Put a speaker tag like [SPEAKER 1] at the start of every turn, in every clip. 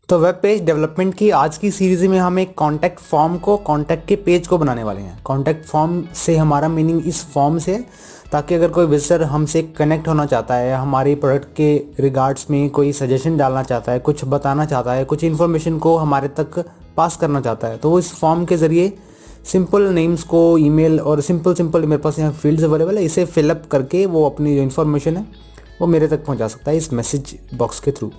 [SPEAKER 1] तो web page development की आज की सीरीज में हम एक कॉन्टैक्ट फॉर्म को कॉन्टैक्ट के पेज को बनाने वाले हैं। कॉन्टैक्ट फॉर्म से हमारा मीनिंग इस फॉर्म से है ताकि अगर कोई विजिटर हमसे कनेक्ट होना चाहता है, हमारे प्रोडक्ट के रिगार्ड्स में कोई सजेशन डालना चाहता है, कुछ बताना चाहता है, कुछ इन्फॉर्मेशन को हमारे तक पास करना चाहता है, तो वो इस फॉर्म के ज़रिए सिंपल नेम्स को ईमेल और सिंपल मेरे पास यहाँ फील्ड्स अवेलेबल है, इसे फिलअप करके वो अपनी जो इन्फॉर्मेशन है वो मेरे तक पहुँचा सकता है इस मैसेज बॉक्स के थ्रू।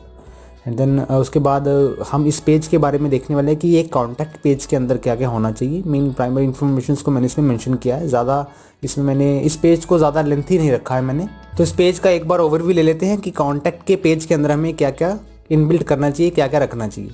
[SPEAKER 1] एंड देन उसके बाद हम इस पेज के बारे में देखने वाले हैं कि ये कॉन्टैक्ट पेज के अंदर क्या क्या होना चाहिए। मेन प्राइमरी इन्फॉर्मेशंस को मैंने इसमें मेंशन किया है, ज़्यादा इसमें मैंने इस पेज को ज़्यादा लेंथी नहीं रखा है मैंने। तो इस पेज का एक बार ओवरव्यू ले लेते हैं कि कॉन्टैक्ट के पेज के अंदर हमें क्या क्या इनबिल्ट करना चाहिए, क्या क्या रखना चाहिए।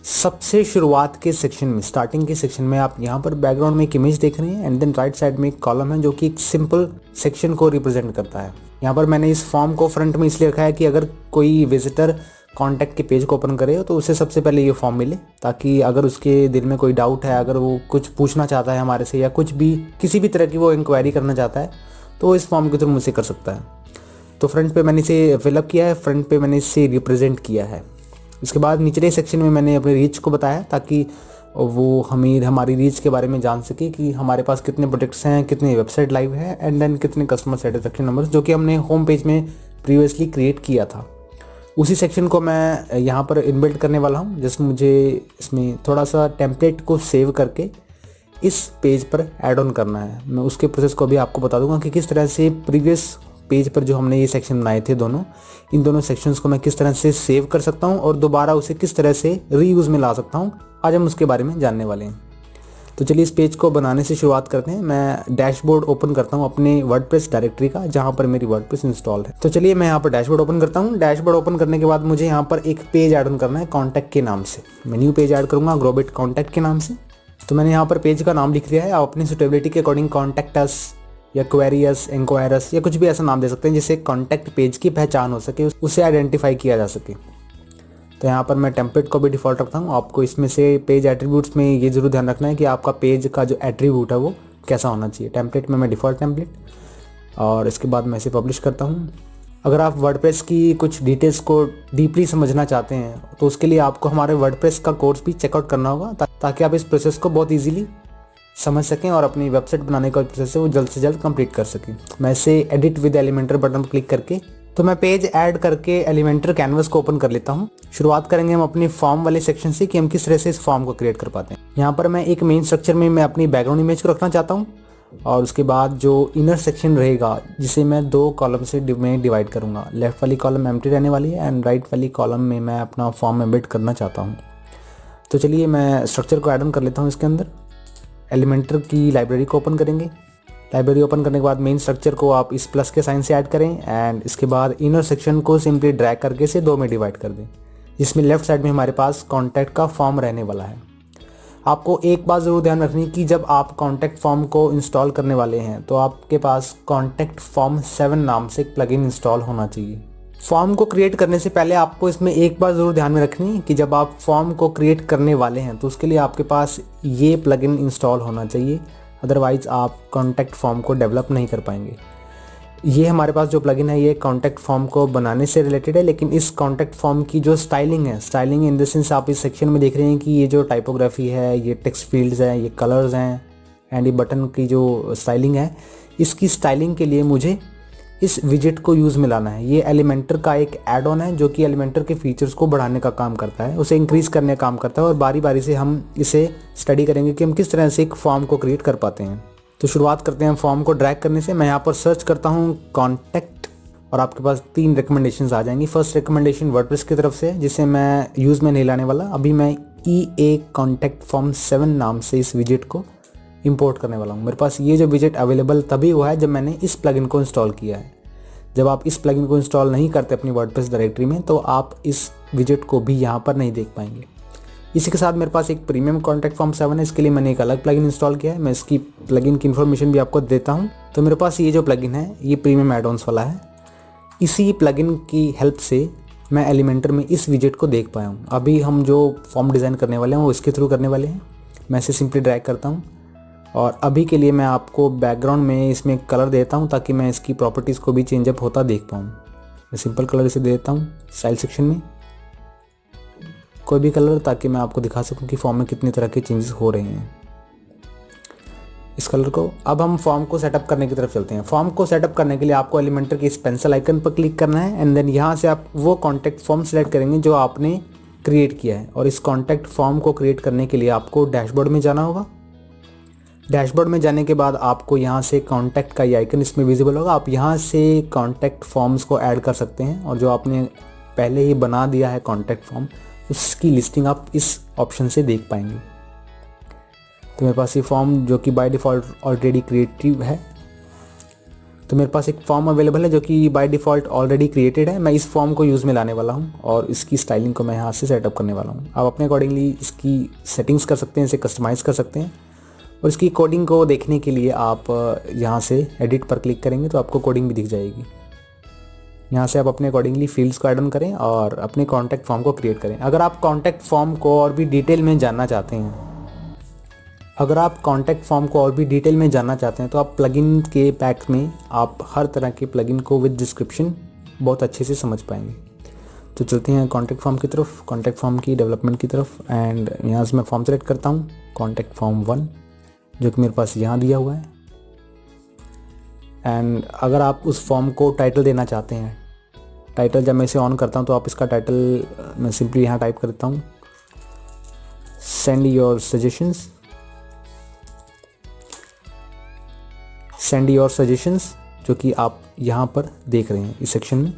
[SPEAKER 1] सबसे शुरुआत के सेक्शन में, स्टार्टिंग के सेक्शन में आप यहाँ पर बैकग्राउंड में एक इमेज देख रहे हैं एंड देन राइट साइड में एक कॉलम है जो कि एक सिंपल सेक्शन को रिप्रेजेंट करता है। यहाँ पर मैंने इस फॉर्म को फ्रंट में इसलिए रखा है कि अगर कोई विजिटर कॉन्टैक्ट के पेज को ओपन करे तो उसे सबसे पहले ये फॉर्म मिले, ताकि अगर उसके दिल में कोई डाउट है, अगर वो कुछ पूछना चाहता है हमारे से या कुछ भी किसी भी तरह की वो इंक्वायरी करना चाहता है तो वो इस फॉर्म के थ्रू मुझसे कर सकता है। तो फ्रंट पे मैंने इसे फिलअप किया है, फ्रंट पे मैंने इसे रिप्रेजेंट किया है। इसके बाद निचले सेक्शन में मैंने अपनी रीच को बताया ताकि वो हमारी रीच के बारे में जान सके कि हमारे पास कितने प्रोडक्ट्स हैं, कितने वेबसाइट लाइव है एंड देन कितने कस्टमर सेटिस्फेक्शन नंबर्स, जो कि हमने होम पेज में प्रीवियसली क्रिएट किया था। उसी सेक्शन को मैं यहाँ पर इनबिल्ट करने वाला हूँ, जिसमें मुझे इसमें थोड़ा सा टेम्पलेट को सेव करके इस पेज पर ऐड ऑन करना है। मैं उसके प्रोसेस को भी आपको बता दूंगा कि किस तरह से प्रीवियस पेज पर जो हमने ये सेक्शन बनाए थे इन दोनों सेक्शंस को मैं किस तरह से सेव कर सकता हूँ और दोबारा उसे किस तरह से रीयूज़ में ला सकता हूँ। आज हम उसके बारे में जानने वाले हैं। तो चलिए इस पेज को बनाने से शुरुआत करते हैं। मैं डैशबोर्ड ओपन करता हूँ अपने वर्डप्रेस डायरेक्टरी का, जहाँ पर मेरी वर्डप्रेस इंस्टॉल है। तो चलिए मैं यहाँ पर डैशबोर्ड ओपन करता हूँ। डैशबोर्ड ओपन करने के बाद मुझे यहाँ पर एक पेज ऐड ऑन करना है कॉन्टैक्ट के नाम से। मैं न्यू पेज ऐड करूँगा ग्रोबिट कॉन्टैक्ट के नाम से। तो मैंने यहाँ पर पेज का नाम लिख दिया है। आप अपनी सुटेबिलिटी के अकॉर्डिंग कॉन्टैक्ट अस या क्वेरी अस, इंक्वायरस या कुछ भी ऐसा नाम दे सकते हैं जिससे कॉन्टैक्ट पेज की पहचान हो सके, उसे आइडेंटिफाई किया जा सके। तो यहाँ पर मैं टेम्पलेट को भी डिफ़ॉल्ट रखता हूँ। आपको इसमें से पेज एट्रीब्यूट्स में ये ज़रूर ध्यान रखना है कि आपका पेज का जो एट्रीब्यूट है वो कैसा होना चाहिए। टेम्पलेट में मैं डिफ़ॉल्ट टेम्पलेट, और इसके बाद मैं इसे पब्लिश करता हूँ। अगर आप वर्डप्रेस की कुछ डिटेल्स को डीपली समझना चाहते हैं तो उसके लिए आपको हमारे वर्डप्रेस का कोर्स भी चेकआउट करना होगा, ताकि आप इस प्रोसेस को बहुत ईजीली समझ सकें और अपनी वेबसाइट बनाने का प्रोसेस है वो जल्द से जल्द कंप्लीट कर सकें। मैं इसे एडिट विद एलिमेंटर बटन पर क्लिक करके तो मैं पेज ऐड करके एलिमेंटर कैनवस को ओपन कर लेता हूँ। शुरुआत करेंगे हम अपनी फॉर्म वाले सेक्शन से कि हम किस तरह से इस फॉर्म को क्रिएट कर पाते हैं। यहाँ पर मैं एक मेन स्ट्रक्चर में मैं अपनी बैकग्राउंड इमेज को रखना चाहता हूँ, और उसके बाद जो इनर सेक्शन रहेगा जिसे मैं 2 कॉलम से डिवाइड करूँगा। लेफ्ट वाली कॉलम एम्प्टी रहने वाली है एंड राइट वाली कॉलम में मैं अपना फॉर्म एम्बेड करना चाहता हूँ। तो चलिए मैं स्ट्रक्चर को ऐड ऑन कर लेता हूँ। इसके अंदर एलिमेंटर की लाइब्रेरी को ओपन करेंगे। लाइब्रेरी ओपन करने के बाद मेन स्ट्रक्चर को आप इस प्लस के साइन से ऐड करें एंड इसके बाद इनर सेक्शन को सिंपली ड्रैग करके इसे 2 में डिवाइड कर दें, जिसमें लेफ्ट साइड में हमारे पास कॉन्टैक्ट का फॉर्म रहने वाला है। आपको एक बात ज़रूर ध्यान रखनी कि जब आप कॉन्टैक्ट फॉर्म को इंस्टॉल करने वाले हैं तो आपके पास कॉन्टैक्ट फॉर्म 7 नाम से एक प्लगइन इंस्टॉल होना चाहिए। फॉर्म को क्रिएट करने से पहले आपको इसमें एक बात ज़रूर ध्यान में रखनी है कि जब आप फॉर्म को क्रिएट करने वाले हैं तो उसके लिए आपके पास ये प्लगइन इंस्टॉल होना चाहिए, अदरवाइज़ आप कॉन्टैक्ट फॉर्म को डेवलप नहीं कर पाएंगे। ये हमारे पास जो प्लगइन है ये कॉन्टैक्ट फॉर्म को बनाने से रिलेटेड है, लेकिन इस कॉन्टैक्ट फॉर्म की जो स्टाइलिंग है, स्टाइलिंग इन द सेंस आप इस सेक्शन में देख रहे हैं कि ये जो टाइपोग्राफी है, ये टेक्स्ट फील्ड्स हैं, ये कलर्स हैं एंड ये बटन की जो स्टाइलिंग है, इसकी स्टाइलिंग के लिए मुझे इस विजेट को यूज़ में लाना है। ये एलिमेंटर का एक ऐड ऑन है जो कि एलिमेंटर के फीचर्स को बढ़ाने का काम करता है, उसे इंक्रीज़ करने का काम करता है, और बारी बारी से हम इसे स्टडी करेंगे कि हम किस तरह से एक फॉर्म को क्रिएट कर पाते हैं। तो शुरुआत करते हैं फॉर्म को ड्रैग करने से। मैं यहाँ पर सर्च करता हूँ कॉन्टैक्ट और आपके पास 3 रिकमेंडेशंस आ जाएंगी। फर्स्ट रिकमेंडेशन वर्डप्रेस की तरफ से, जिसे मैं यूज़ में नहीं लाने वाला। अभी मैं EA कॉन्टैक्ट फॉर्म 7 नाम से इस विजेट को इंपोर्ट करने वाला हूँ। मेरे पास ये जो विजेट अवेलेबल तभी हुआ है जब मैंने इस प्लगइन को इंस्टॉल किया है। जब आप इस प्लगइन को इंस्टॉल नहीं करते अपनी वर्डप्रेस डायरेक्टरी में तो आप इस विजेट को भी यहाँ पर नहीं देख पाएंगे। इसी के साथ मेरे पास एक प्रीमियम कॉन्टैक्ट फॉर्म 7 है, इसके लिए मैंने एक अलग प्लगइन इंस्टॉल किया है। मैं इसकी प्लगइन की इन्फॉर्मेशन भी आपको देता हूँ। तो मेरे पास ये जो प्लगइन है ये प्रीमियम एड-ऑन्स वाला है। इसी प्लगइन की हेल्प से मैं एलिमेंटर में इस विजेट को देख पाया हूँ। अभी हम जो फॉर्म डिज़ाइन करने वाले हैं वो इसके थ्रू करने वाले हैं। मैं इसे सिंपली ड्रैग करता हूँ और अभी के लिए मैं आपको बैकग्राउंड में इसमें कलर देता हूँ ताकि मैं इसकी प्रॉपर्टीज़ को भी चेंजअप होता देख पाऊँ। मैं सिंपल कलर इसे दे देता हूँ स्टाइल सेक्शन में। कोई भी कलर, ताकि मैं आपको दिखा सकूं कि फॉर्म में कितनी तरह के चेंजेस हो रहे हैं। इस कलर को अब हम फॉर्म को सेटअप करने की तरफ चलते हैं। फॉर्म को सेटअप करने के लिए आपको एलिमेंटर के इस पेंसिल आइकन पर क्लिक करना है एंड देन यहाँ से आप वो कॉन्टैक्ट फॉर्म सेलेक्ट करेंगे जो आपने क्रिएट किया है। और इस कॉन्टैक्ट फॉर्म को क्रिएट करने के लिए आपको डैशबोर्ड में जाना होगा। डैशबोर्ड में जाने के बाद आपको यहाँ से कॉन्टैक्ट का ये आइकन इसमें विजिबल होगा। आप यहाँ से कॉन्टैक्ट फॉर्म्स को ऐड कर सकते हैं और जो आपने पहले ही बना दिया है कॉन्टैक्ट फॉर्म, उसकी लिस्टिंग आप इस ऑप्शन से देख पाएंगे। तो मेरे पास ये फॉर्म जो कि बाय डिफ़ॉल्ट ऑलरेडी क्रिएटिव है, तो मेरे पास एक फॉर्म अवेलेबल है जो कि बाय डिफ़ॉल्ट ऑलरेडी क्रिएटेड है। मैं इस फॉर्म को यूज़ में लाने वाला हूँ और इसकी स्टाइलिंग को मैं यहाँ से सेटअप करने वाला हूँ। आप अपने अकॉर्डिंगली इसकी सेटिंग्स कर सकते हैं, इसे कस्टमाइज़ कर सकते हैं। और इसकी कोडिंग को देखने के लिए आप यहाँ से एडिट पर क्लिक करेंगे तो आपको कोडिंग भी दिख जाएगी। यहाँ से आप अपने अकॉर्डिंगली फील्ड्स को ऐड ऑन करें और अपने कॉन्टैक्ट फॉर्म को क्रिएट करें। अगर आप कॉन्टैक्ट फॉर्म को और भी डिटेल में जानना चाहते हैं तो आप प्लगइन के पैक में आप हर तरह के प्लगइन को विद डिस्क्रिप्शन बहुत अच्छे से समझ पाएंगे। तो चलते हैं कॉन्टैक्ट फॉर्म की तरफ, कॉन्टैक्ट फॉर्म की डेवलपमेंट की तरफ। एंड यहाँ से मैं फॉर्म सेलेक्ट करता हूँ कॉन्टैक्ट फॉर्म 1 जो कि मेरे पास यहाँ दिया हुआ है। एंड अगर आप उस फॉर्म को टाइटल देना चाहते हैं, टाइटल जब मैं इसे ऑन करता हूँ तो आप इसका टाइटल मैं सिंपली यहाँ टाइप कर देता हूँ, सेंड योर सजेशंस, जो कि आप यहाँ पर देख रहे हैं इस सेक्शन में।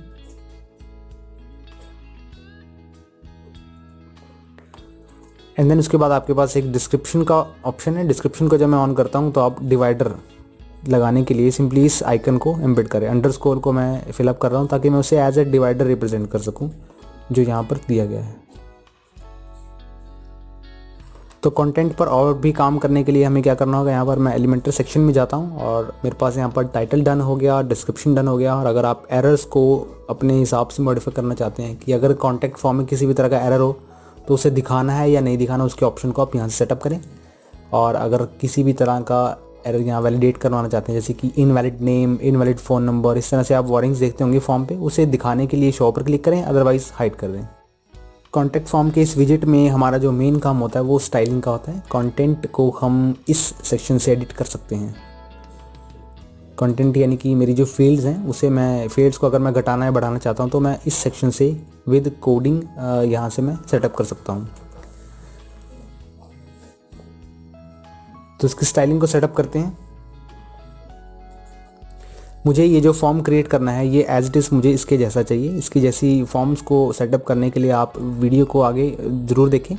[SPEAKER 1] एंड देन उसके बाद आपके पास एक डिस्क्रिप्शन का ऑप्शन है। डिस्क्रिप्शन को जब मैं ऑन करता हूँ तो आप डिवाइडर लगाने के लिए सिंपली इस आइकन को एम्बेड करें। अंडरस्कोर को मैं फिलअप कर रहा हूँ ताकि मैं उसे एज ए डिवाइडर रिप्रेजेंट कर सकूँ जो यहाँ पर दिया गया है। तो कंटेंट पर और भी काम करने के लिए हमें क्या करना होगा, यहाँ पर मैं एलिमेंटर सेक्शन में जाता हूँ और मेरे पास यहाँ पर टाइटल डन हो गया, डिस्क्रिप्शन डन हो गया। और अगर आप एरर्स को अपने हिसाब से मॉडिफाई करना चाहते हैं कि अगर कॉन्टैक्ट फॉर्म में किसी भी तरह का एरर हो तो उसे दिखाना है या नहीं दिखाना, उसके ऑप्शन को आप यहाँ से सेटअप करें। और अगर किसी भी तरह का एरर यहाँ वैलिडेट करवाना चाहते हैं, जैसे कि invalid name, invalid phone number, इस तरह से आप वार्निंग्स देखते होंगे फॉर्म पे, उसे दिखाने के लिए शो पर क्लिक करें, अदरवाइज हाइड कर दें। कॉन्टैक्ट फॉर्म के इस विजिट में हमारा जो मेन काम होता है वो स्टाइलिंग का होता है। कंटेंट को हम इस सेक्शन से एडिट कर सकते हैं। कंटेंट यानी कि मेरी जो फील्ड्स हैं उसे मैं फील्ड्स को अगर मैं घटाना या बढ़ाना चाहता हूं तो मैं इस सेक्शन से विद कोडिंग यहाँ से मैं सेटअप कर सकता हूं। तो इसकी स्टाइलिंग को सेटअप करते हैं। मुझे ये जो फॉर्म क्रिएट करना है ये एज इट इज़ मुझे इसके जैसा चाहिए। इसकी जैसी फॉर्म्स को सेटअप करने के लिए आप वीडियो को आगे ज़रूर देखें।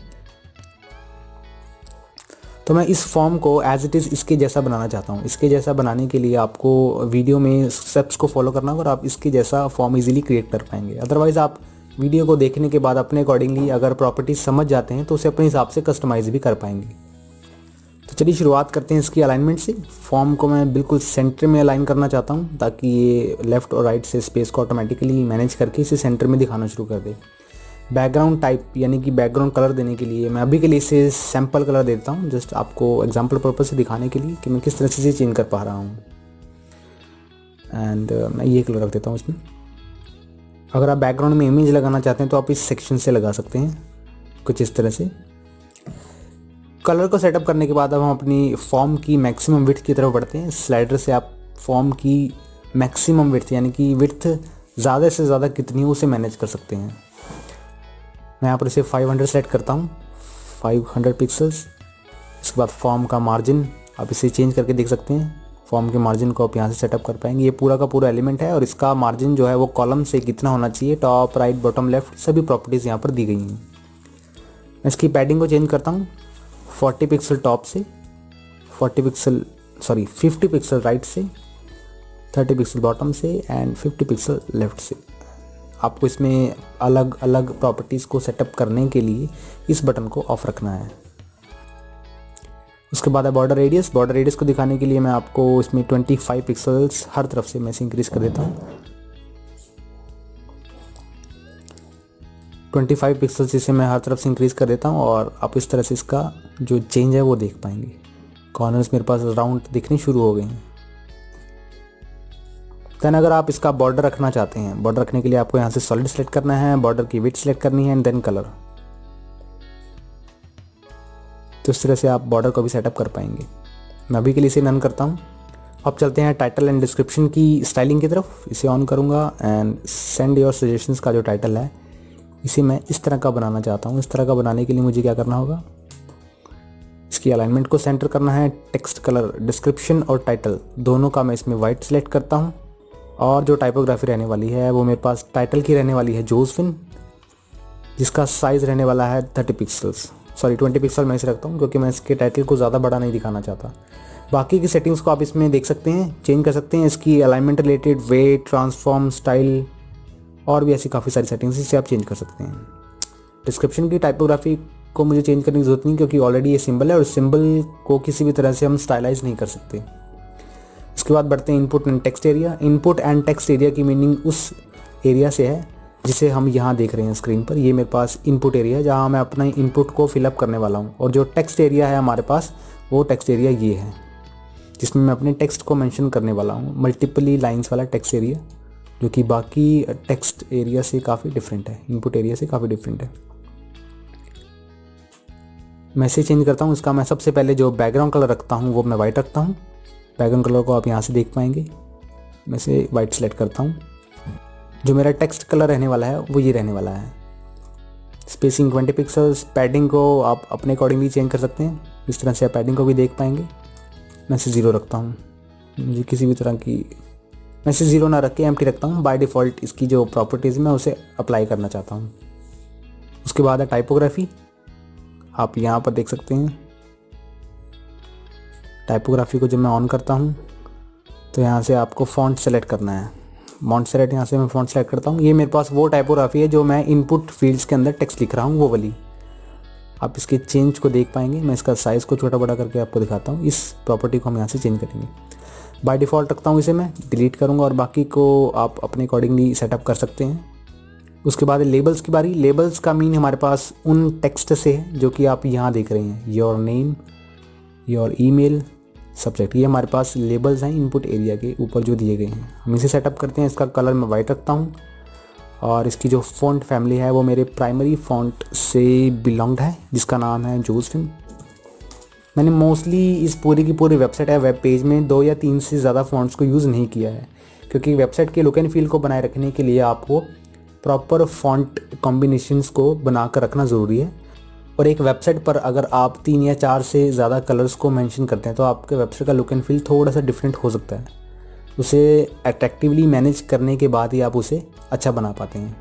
[SPEAKER 1] तो मैं इस फॉर्म को एज इट इज़ इसके जैसा बनाना चाहता हूँ। इसके जैसा बनाने के लिए आपको वीडियो में स्टेप्स को फॉलो करना होगा और आप इसके जैसा फॉर्म इजीली क्रिएट कर पाएंगे। अदरवाइज़ आप वीडियो को देखने के बाद अपने अकॉर्डिंगली अगर प्रॉपर्टीज समझ जाते हैं तो उसे अपने हिसाब से कस्टमाइज़ भी कर पाएंगे। तो चलिए शुरुआत करते हैं इसकी अलाइनमेंट से। फॉर्म को मैं बिल्कुल सेंटर में अलाइन करना चाहता हूँ ताकि ये लेफ़्ट और राइट से स्पेस को ऑटोमेटिकली मैनेज करके इसे सेंटर में दिखाना शुरू कर दे। बैकग्राउंड टाइप यानी कि बैकग्राउंड कलर देने के लिए मैं अभी के लिए इसे सैम्पल कलर देता हूँ, जस्ट आपको एग्जांपल पर्पस से दिखाने के लिए कि मैं किस तरह से चेंज कर पा रहा हूँ। एंड मैं ये कलर रख देता हूँ इसमें। अगर आप बैकग्राउंड में इमेज लगाना चाहते हैं तो आप इस सेक्शन से लगा सकते हैं कुछ इस तरह से। कलर को सेटअप करने के बाद अब हम अपनी फॉर्म की मैक्सिमम विड्थ की तरफ बढ़ते हैं। स्लाइडर से आप फॉर्म की मैक्सिमम विड्थ यानी कि विड्थ ज़्यादा से ज़्यादा कितनी है उसे मैनेज कर सकते हैं। मैं यहाँ पर इसे 500 सेट करता हूँ, 500 पिक्सल्स। इसके बाद फॉर्म का मार्जिन आप इसे चेंज करके देख सकते हैं। फॉर्म के मार्जिन को आप यहाँ से सेटअप कर पाएंगे। ये पूरा का पूरा एलिमेंट है और इसका मार्जिन जो है वो कॉलम से कितना होना चाहिए, टॉप, राइट, बॉटम, लेफ्ट, सभी प्रॉपर्टीज़ यहाँ पर दी गई हैं। मैं इसकी पैडिंग को चेंज करता हूँ 40 पिक्सल टॉप से, 50 पिक्सल राइट से, 30 पिक्सल बॉटम से एंड 50 पिक्सल लेफ्ट से। आपको इसमें अलग अलग प्रॉपर्टीज़ को सेटअप करने के लिए इस बटन को ऑफ रखना है। उसके बाद है बॉर्डर रेडियस। बॉर्डर रेडियस को दिखाने के लिए मैं आपको इसमें 25 पिक्सल्स हर तरफ से मैं इसे इंक्रीज़ कर देता हूँ। 25 पिक्सल्स इसे मैं हर तरफ से इंक्रीज़ कर देता हूँ और आप इस तरह से इसका जो चेंज है वो देख पाएंगे। कॉर्नर्स मेरे पास राउंड दिखने शुरू हो गए हैं। देन अगर आप इसका बॉर्डर रखना चाहते हैं, बॉर्डर रखने के लिए आपको यहाँ से सॉलिड सेलेक्ट करना है, बॉर्डर की विड्थ सेलेक्ट करनी है एंड देन कलर। तो इस तरह से आप बॉर्डर को भी सेटअप कर पाएंगे। मैं अभी के लिए इसे रन करता हूँ। अब चलते हैं टाइटल एंड डिस्क्रिप्शन की स्टाइलिंग की तरफ। इसे ऑन करूँगा एंड सेंड योर सजेशंस का जो टाइटल है इसे मैं इस तरह का बनाना चाहता हूँ। इस तरह का बनाने के लिए मुझे क्या करना होगा, इसकी अलाइनमेंट को सेंटर करना है। टेक्स्ट कलर, डिस्क्रिप्शन और टाइटल दोनों का मैं इसमें वाइट सेलेक्ट करता हूँ। और जो टाइपोग्राफी रहने वाली है वो मेरे पास टाइटल की रहने वाली है जोसेफिन, जिसका साइज़ रहने वाला है 30 पिक्सल्स, सॉरी 20 पिक्सल मैं इसे रखता हूँ क्योंकि मैं इसके टाइटल को ज़्यादा बड़ा नहीं दिखाना चाहता। बाकी की सेटिंग्स को आप इसमें देख सकते हैं, चेंज कर सकते हैं। इसकी alignment related, weight, transform, style और भी ऐसी काफ़ी सारी सेटिंग्स इससे आप चेंज कर सकते हैं। डिस्क्रिप्शन की टाइपोग्राफी को मुझे चेंज करने की ज़रूरत नहीं क्योंकि ऑलरेडी ये सिंबल है और सिंबल को किसी भी तरह से हम स्टाइलाइज नहीं कर सकते। इसके बाद बढ़ते हैं input and text area. Input and text area की मीनिंग उस एरिया से है जिसे हम यहाँ देख रहे हैं स्क्रीन पर। ये मेरे पास इनपुट एरिया है जहाँ मैं अपना इनपुट को फिलअप करने वाला हूँ। और जो टेक्स्ट एरिया है हमारे पास वो टेक्स्ट एरिया ये है जिसमें मैं अपने टेक्स्ट को मेंशन करने वाला हूँ। मल्टीपली लाइंस वाला टेक्स्ट एरिया जो कि बाकी टेक्स्ट एरिया से काफ़ी डिफरेंट है, इनपुट एरिया से काफ़ी डिफरेंट है। मैं इसे चेंज करता हूँ। इसका मैं सबसे पहले जो बैकग्राउंड कलर रखता हूँ वो मैं वाइट रखता हूँ। बैकग्राउंड कलर को आप यहाँ से देख पाएंगे। मैं इसे वाइट सेलेक्ट करता हूँ। जो मेरा टेक्स्ट कलर रहने वाला है वो ये रहने वाला है। Spacing 20 pixels. पैडिंग को आप अपने अकॉर्डिंग भी चेंज कर सकते हैं, इस तरह से आप पैडिंग को भी देख पाएंगे। मैं इसे 0 रखता हूँ। मुझे किसी भी तरह की, मैं इसे 0 ना रख के एम्प्टी रखता हूँ। बाय डिफ़ॉल्ट इसकी जो प्रॉपर्टीज़ मैं उसे अप्लाई करना चाहता हूँ। उसके बाद है टाइपोग्राफी। आप यहाँ पर देख सकते हैं टाइपोग्राफी को जब मैं ऑन करता हूँ तो यहाँ से आपको फ़ॉन्ट सेलेक्ट करना है। मॉन्ट सेलेक्ट, यहाँ से मैं फ़ॉन्ट सेलेक्ट करता हूँ। ये मेरे पास वो टाइपोग्राफी है जो मैं इनपुट फील्ड्स के अंदर टेक्स्ट लिख रहा हूँ वो वाली। आप इसके चेंज को देख पाएंगे। मैं इसका साइज़ को छोटा बड़ा करके आपको दिखाता हूँ। इस प्रॉपर्टी को हम यहाँ से चेंज करेंगे। बाय डिफ़ॉल्ट रखता हूँ, इसे मैं डिलीट करूँगा और बाकी को आप अपने अकॉर्डिंगली सेटअप कर सकते हैं। उसके बाद लेबल्स की बारी। लेबल्स का मीन हमारे पास उन टेक्स्ट से है जो कि आप यहाँ देख रहे हैं। Your name, your email, subject, ये हमारे पास लेबल्स हैं इनपुट एरिया के ऊपर जो दिए गए हैं। हम इसे सेटअप करते हैं। इसका कलर मैं वाइट रखता हूँ और इसकी जो फ़ॉन्ट फैमिली है वो मेरे प्राइमरी फ़ॉन्ट से बिलोंग्ड है जिसका नाम है जोसेफिन। मैंने मोस्टली इस पूरी की पूरी वेबसाइट या वेब पेज में 2 या 3 से ज़्यादा फ़ॉन्ट्स को यूज़ नहीं किया है क्योंकि वेबसाइट के लुक एंड फील को बनाए रखने के लिए आपको प्रॉपर फ़ॉन्ट कॉम्बिनेशंस को बनाकर रखना ज़रूरी है। और एक वेबसाइट पर अगर आप 3 या 4 से ज़्यादा कलर्स को मेंशन करते हैं तो आपके वेबसाइट का लुक एंड फील थोड़ा सा डिफरेंट हो सकता है। उसे अट्रैक्टिवली मैनेज करने के बाद ही आप उसे अच्छा बना पाते हैं।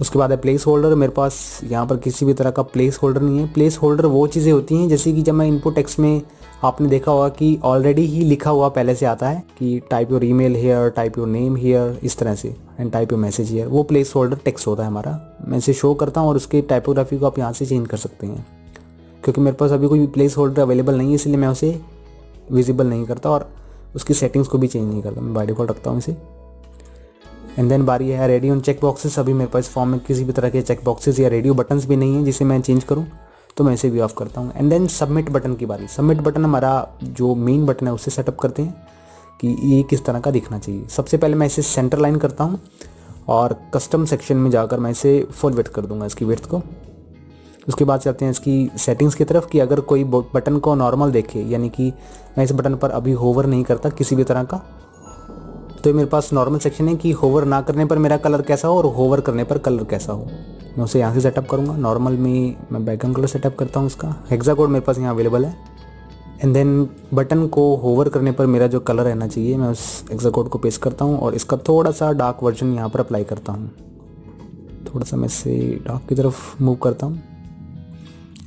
[SPEAKER 1] उसके बाद है प्लेस होल्डर। मेरे पास यहाँ पर किसी भी तरह का प्लेस होल्डर नहीं है। प्लेस होल्डर वो चीज़ें होती हैं जैसे कि जब मैं इनपुट टेक्स्ट में, आपने देखा होगा कि ऑलरेडी ही लिखा हुआ पहले से आता है कि type your email here, type your name here, इस तरह से, and type your message here. वो प्लेस होल्डर टेक्स्ट होता है हमारा। मैं इसे शो करता हूँ और उसकी टाइपोग्राफी को आप यहाँ से चेंज कर सकते हैं। क्योंकि मेरे पास अभी कोई प्लेस होल्डर अवेलेबल नहीं है इसलिए मैं उसे विजिबल नहीं करता और उसकी सेटिंग्स को भी चेंज नहीं करता। मैं बाय डिफ़ॉल्ट रखता हूँ इसे। एंड देन बारी है रेडियो एंड चेक बॉक्सेस। अभी मेरे पास फॉर्म में किसी भी तरह के चेक बॉक्सेस या रेडियो बटन्स भी नहीं है जिसे मैं चेंज करूँ, तो मैं इसे भी ऑफ करता हूँ। एंड देन सबमिट बटन की बारी। सबमिट बटन हमारा जो मेन बटन है उसे सेटअप करते हैं कि ये किस तरह का दिखना चाहिए। सबसे पहले मैं इसे सेंटर लाइन करता हूँ और कस्टम सेक्शन में जाकर मैं इसे फुल विड्थ कर दूँगा, इसकी विड्थ को। उसके बाद चलते हैं इसकी सेटिंग्स की तरफ कि अगर कोई बटन को नॉर्मल देखे, यानी कि मैं इस बटन पर अभी होवर नहीं करता किसी भी तरह का, तो मेरे पास नॉर्मल सेक्शन है कि होवर ना करने पर मेरा कलर कैसा हो और होवर करने पर कलर कैसा हो। मैं उसे यहाँ से सेटअप करूँगा। नॉर्मल में मैं बैकग्राउंड कलर सेटअप करता हूँ उसका। हेक्सा कोड मेरे पास यहाँ अवेलेबल है। एंड देन बटन को होवर करने पर मेरा जो कलर रहना चाहिए मैं उस हेक्सा कोड को पेस्ट करता हूँ और इसका थोड़ा सा डार्क वर्जन यहाँ पर अप्लाई करता हूँ। थोड़ा सा मैं इसे डार्क की तरफ मूव करता हूँ।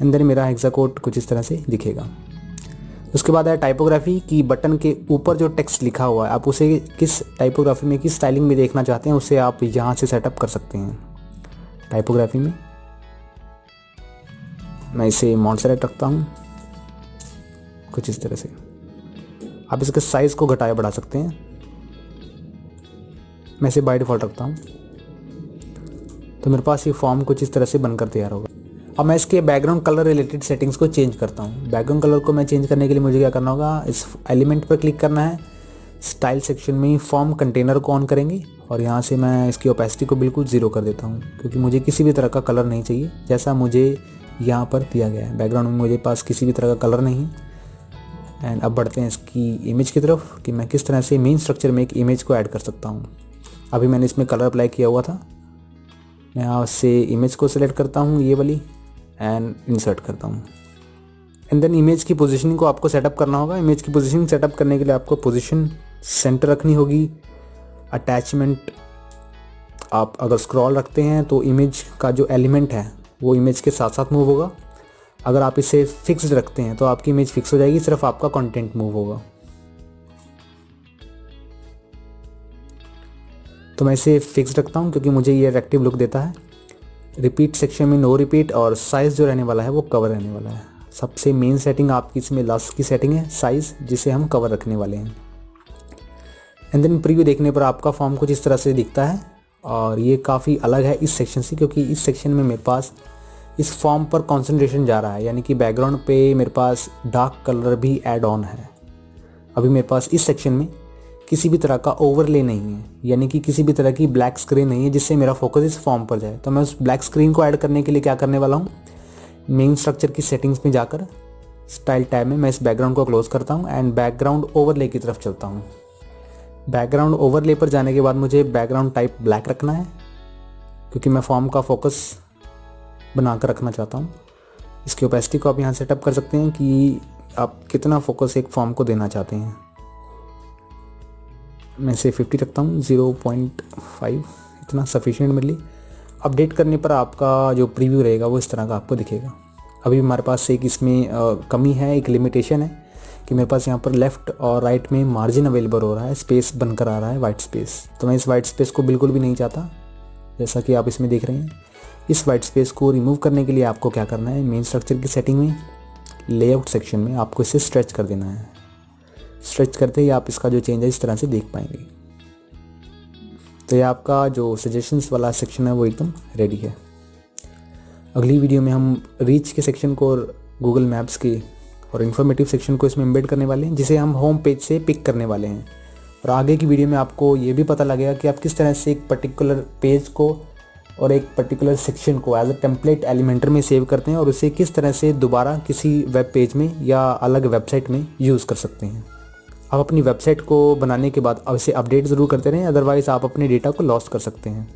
[SPEAKER 1] एंड देन मेरा हेक्सा कोड कुछ इस तरह से दिखेगा। उसके बाद है टाइपोग्राफी की बटन के ऊपर जो टेक्स्ट लिखा हुआ है आप उसे किस टाइपोग्राफी में, किस स्टाइलिंग में देखना चाहते हैं उसे आप यहाँ से सेटअप कर सकते हैं। टाइपोग्राफी में मैं इसे मॉन्ट सेलेक्ट रखता हूँ कुछ इस तरह से। आप इसके साइज़ को घटाया बढ़ा सकते हैं। मैं इसे बाय डिफ़ॉल्ट रखता हूँ। तो मेरे पास ये फॉर्म कुछ इस तरह से बनकर तैयार होगा। अब मैं इसके बैकग्राउंड कलर रिलेटेड सेटिंग्स को चेंज करता हूँ। बैकग्राउंड कलर को मैं चेंज करने के लिए मुझे क्या करना होगा, इस एलिमेंट पर क्लिक करना है। स्टाइल सेक्शन में फॉर्म कंटेनर को ऑन करेंगे और यहाँ से मैं इसकी ओपेसिटी को बिल्कुल 0 कर देता हूँ क्योंकि मुझे किसी भी तरह का कलर नहीं चाहिए। जैसा मुझे यहाँ पर दिया गया है। बैकग्राउंड में मुझे पास किसी भी तरह का कलर नहीं है। एंड अब बढ़ते हैं इसकी इमेज की तरफ कि मैं किस तरह से मेन स्ट्रक्चर में एक इमेज को ऐड कर सकता हूँ। अभी मैंने इसमें कलर अप्लाई किया हुआ था। मैं यहाँ से इमेज को सिलेक्ट करता हूँ, ये वाली, एंड इंसर्ट करता हूँ। एंड देन इमेज की पोजीशनिंग को आपको सेटअप करना होगा। इमेज की पोजीशनिंग सेटअप करने के लिए आपको पोजीशन सेंटर रखनी होगी। अटैचमेंट आप अगर स्क्रॉल रखते हैं तो इमेज का जो एलिमेंट है वो इमेज के साथ साथ मूव होगा। अगर आप इसे फिक्स्ड रखते हैं तो आपकी इमेज फिक्स हो जाएगी, सिर्फ आपका कंटेंट मूव होगा। तो मैं इसे फिक्स्ड रखता हूँ क्योंकि मुझे ये अट्रैक्टिव लुक देता है। रिपीट सेक्शन में नो रिपीट, और साइज़ जो रहने वाला है वो कवर रहने वाला है। सबसे मेन सेटिंग आपकी इसमें लास्ट की सेटिंग है साइज़, जिसे हम कवर रखने वाले हैं। एंड देन प्रीव्यू देखने पर आपका फॉर्म कुछ इस तरह से दिखता है, और ये काफ़ी अलग है इस सेक्शन से, क्योंकि इस सेक्शन में मेरे पास इस फॉर्म पर कंसंट्रेशन जा रहा है, यानी कि बैकग्राउंड पे मेरे पास डार्क कलर भी ऐड ऑन है। अभी मेरे पास इस सेक्शन में किसी भी तरह का ओवरले नहीं है, यानी कि किसी भी तरह की ब्लैक स्क्रीन नहीं है जिससे मेरा फोकस इस फॉर्म पर जाए। तो मैं उस ब्लैक स्क्रीन को ऐड करने के लिए क्या करने वाला हूँ, मेन स्ट्रक्चर की सेटिंग्स में जाकर स्टाइल टैब में मैं इस बैकग्राउंड को क्लोज करता हूँ एंड बैकग्राउंड ओवरले की तरफ चलता हूँ। बैकग्राउंड ओवरले पर जाने के बाद मुझे बैकग्राउंड टाइप ब्लैक रखना है, क्योंकि मैं फॉर्म का फोकस बनाकर रखना चाहता हूँ। इसकी ओपेसिटी को आप यहाँ सेटअप कर सकते हैं कि आप कितना फोकस एक फॉर्म को देना चाहते हैं। मैं इसे 50 रखता हूँ, 0.5 इतना सफिशिएंट मेरे लिए। अपडेट करने पर आपका जो प्रीव्यू रहेगा वो इस तरह का आपको दिखेगा। अभी हमारे पास एक इसमें कमी है, एक लिमिटेशन है कि मेरे पास यहाँ पर लेफ़्ट और राइट में मार्जिन अवेलेबल हो रहा है, स्पेस बनकर आ रहा है, वाइट स्पेस। तो मैं इस वाइट स्पेस को बिल्कुल भी नहीं चाहता, जैसा कि आप इसमें देख रहे हैं। इस वाइट स्पेस को रिमूव करने के लिए आपको क्या करना है, मेन स्ट्रक्चर की सेटिंग में लेआउट सेक्शन में आपको इसे स्ट्रेच कर देना है। स्ट्रेच करते ही आप इसका जो चेंज है इस तरह से देख पाएंगे। तो ये आपका जो सजेशंस वाला सेक्शन है वो एकदम रेडी है। अगली वीडियो में हम रीच के सेक्शन को और गूगल मैप्स के और इन्फॉर्मेटिव सेक्शन को इसमें एम्बेड करने वाले हैं, जिसे हम होम पेज से पिक करने वाले हैं। और आगे की वीडियो में आपको ये भी पता लगेगा कि आप किस तरह से एक पर्टिकुलर पेज को और एक पर्टिकुलर सेक्शन को एज अ टेम्पलेट एलिमेंटर में सेव करते हैं और उसे किस तरह से दोबारा किसी वेब पेज में या अलग वेबसाइट में यूज़ कर सकते हैं। आप अपनी वेबसाइट को बनाने के बाद अब इसे अपडेट ज़रूर करते रहें, अदरवाइज़ आप अपने डेटा को लॉस्ट कर सकते हैं।